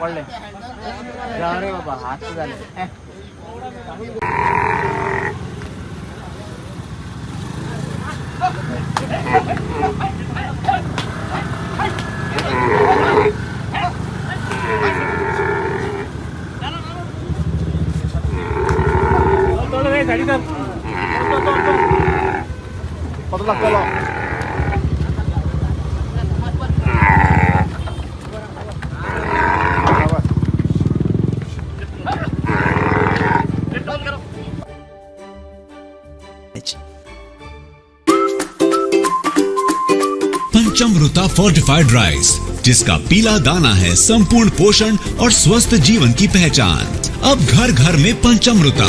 पडले रे बाबा हात झाले पंचामृता फोर्टिफाइड राइस, जिसका पीला दाना है संपूर्ण पोषण और स्वस्थ जीवन की पहचान। अब घर घर में पंचामृता।